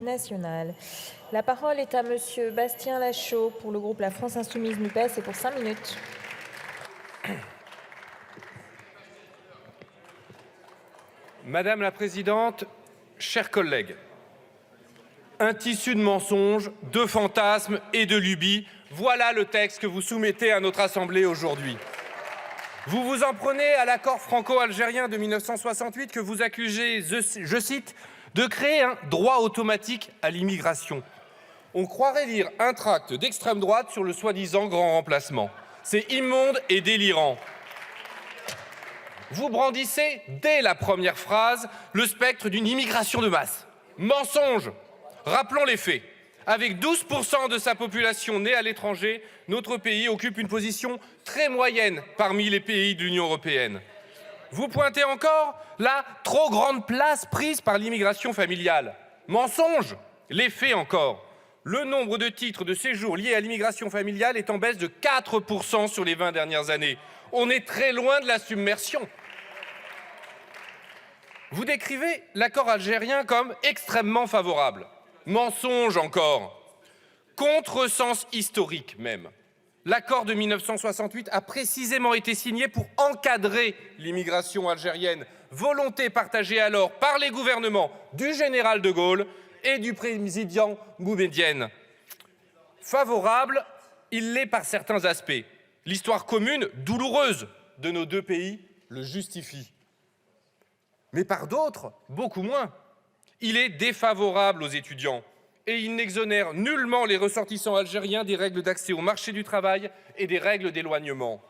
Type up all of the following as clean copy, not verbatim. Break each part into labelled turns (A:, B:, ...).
A: Nationale. La parole est à Monsieur Bastien Lachaud pour le groupe La France Insoumise NUPES et pour 5 minutes.
B: Madame la Présidente, chers collègues, un tissu de mensonges, de fantasmes et de lubies, voilà le texte que vous soumettez à notre Assemblée aujourd'hui. Vous vous en prenez à l'accord franco-algérien de 1968 que vous accusez, je cite, de créer un droit automatique à l'immigration. On croirait lire un tract d'extrême droite sur le soi-disant grand remplacement. C'est immonde et délirant. Vous brandissez, dès la première phrase, le spectre d'une immigration de masse. Mensonge! Rappelons les faits. Avec 12% de sa population née à l'étranger, notre pays occupe une position très moyenne parmi les pays de l'Union européenne. Vous pointez encore la trop grande place prise par l'immigration familiale. Mensonge! Les faits encore. Le nombre de titres de séjour liés à l'immigration familiale est en baisse de 4% sur les 20 dernières années. On est très loin de la submersion. Vous décrivez l'accord algérien comme extrêmement favorable. Mensonge encore. Contresens historique même. L'accord de 1968 a précisément été signé pour encadrer l'immigration algérienne, volonté partagée alors par les gouvernements du général de Gaulle et du président Boumedienne. Favorable, il l'est par certains aspects. L'histoire commune, douloureuse, de nos deux pays le justifie. Mais par d'autres, beaucoup moins. Il est défavorable aux étudiants et il n'exonère nullement les ressortissants algériens des règles d'accès au marché du travail et des règles d'éloignement.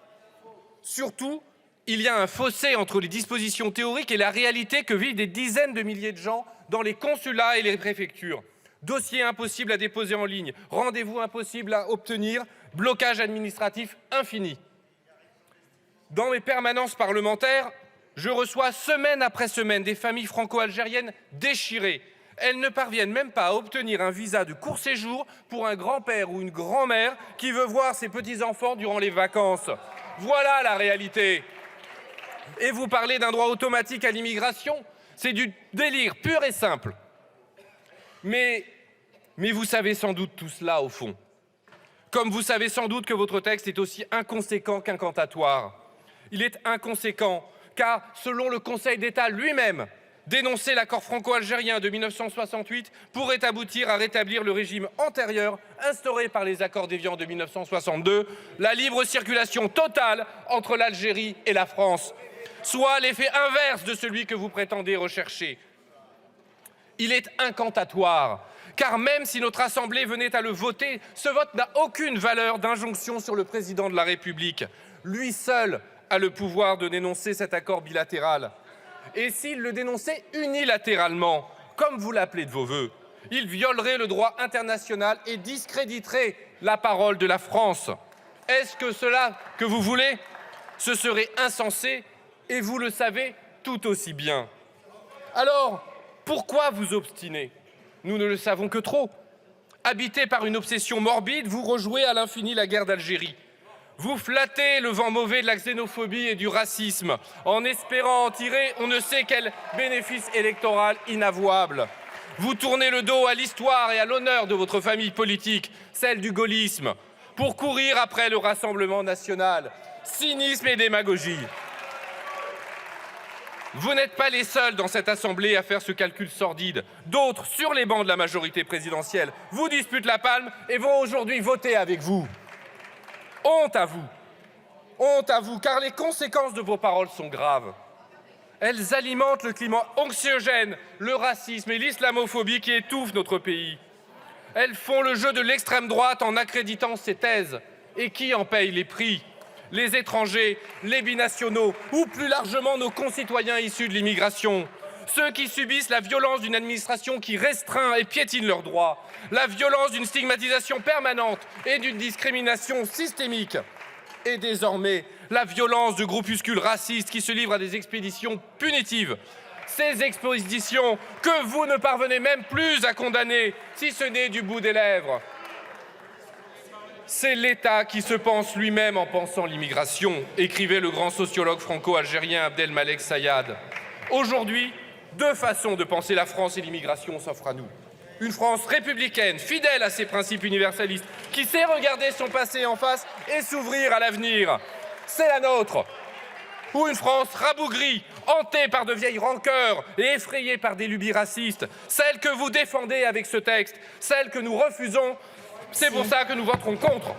B: Surtout, il y a un fossé entre les dispositions théoriques et la réalité que vivent des dizaines de milliers de gens dans les consulats et les préfectures. Dossiers impossibles à déposer en ligne, rendez-vous impossibles à obtenir, blocage administratif infini. Dans mes permanences parlementaires, je reçois semaine après semaine des familles franco-algériennes déchirées. Elles ne parviennent même pas à obtenir un visa de court séjour pour un grand-père ou une grand-mère qui veut voir ses petits-enfants durant les vacances. Voilà la réalité. Et vous parlez d'un droit automatique à l'immigration? C'est du délire pur et simple. Mais vous savez sans doute tout cela au fond. Comme vous savez sans doute que votre texte est aussi inconséquent qu'incantatoire. Il est inconséquent car, selon le Conseil d'État lui-même, dénoncer l'accord franco-algérien de 1968 pourrait aboutir à rétablir le régime antérieur instauré par les accords d'Évian de 1962, la libre circulation totale entre l'Algérie et la France, soit l'effet inverse de celui que vous prétendez rechercher. Il est incantatoire, car même si notre Assemblée venait à le voter, ce vote n'a aucune valeur d'injonction sur le président de la République. Lui seul a le pouvoir de dénoncer cet accord bilatéral. Et s'il le dénonçait unilatéralement, comme vous l'appelez de vos vœux, il violerait le droit international et discréditerait la parole de la France. Est-ce que cela que vous voulez? Ce serait insensé et vous le savez tout aussi bien. Alors, pourquoi vous obstinez? Nous ne le savons que trop. Habité par une obsession morbide, vous rejouez à l'infini la guerre d'Algérie. Vous flattez le vent mauvais de la xénophobie et du racisme en espérant en tirer on ne sait quel bénéfice électoral inavouable. Vous tournez le dos à l'histoire et à l'honneur de votre famille politique, celle du gaullisme, pour courir après le Rassemblement national. Cynisme et démagogie. Vous n'êtes pas les seuls dans cette Assemblée à faire ce calcul sordide. D'autres, sur les bancs de la majorité présidentielle, vous disputent la palme et vont aujourd'hui voter avec vous. Honte à vous, car les conséquences de vos paroles sont graves. Elles alimentent le climat anxiogène, le racisme et l'islamophobie qui étouffent notre pays. Elles font le jeu de l'extrême droite en accréditant ses thèses. Et qui en paye les prix? Les étrangers, les binationaux ou plus largement nos concitoyens issus de l'immigration. Ceux qui subissent la violence d'une administration qui restreint et piétine leurs droits, la violence d'une stigmatisation permanente et d'une discrimination systémique. Et désormais, la violence de groupuscules racistes qui se livrent à des expéditions punitives. Ces expéditions que vous ne parvenez même plus à condamner, si ce n'est du bout des lèvres. C'est l'État qui se pense lui-même en pensant l'immigration, écrivait le grand sociologue franco-algérien Abdelmalek Sayad. Aujourd'hui, deux façons de penser la France et l'immigration s'offrent à nous. Une France républicaine, fidèle à ses principes universalistes, qui sait regarder son passé en face et s'ouvrir à l'avenir. C'est la nôtre. Ou une France rabougrie, hantée par de vieilles rancœurs et effrayée par des lubies racistes. Celle que vous défendez avec ce texte, celle que nous refusons. C'est pour ça que nous voterons contre.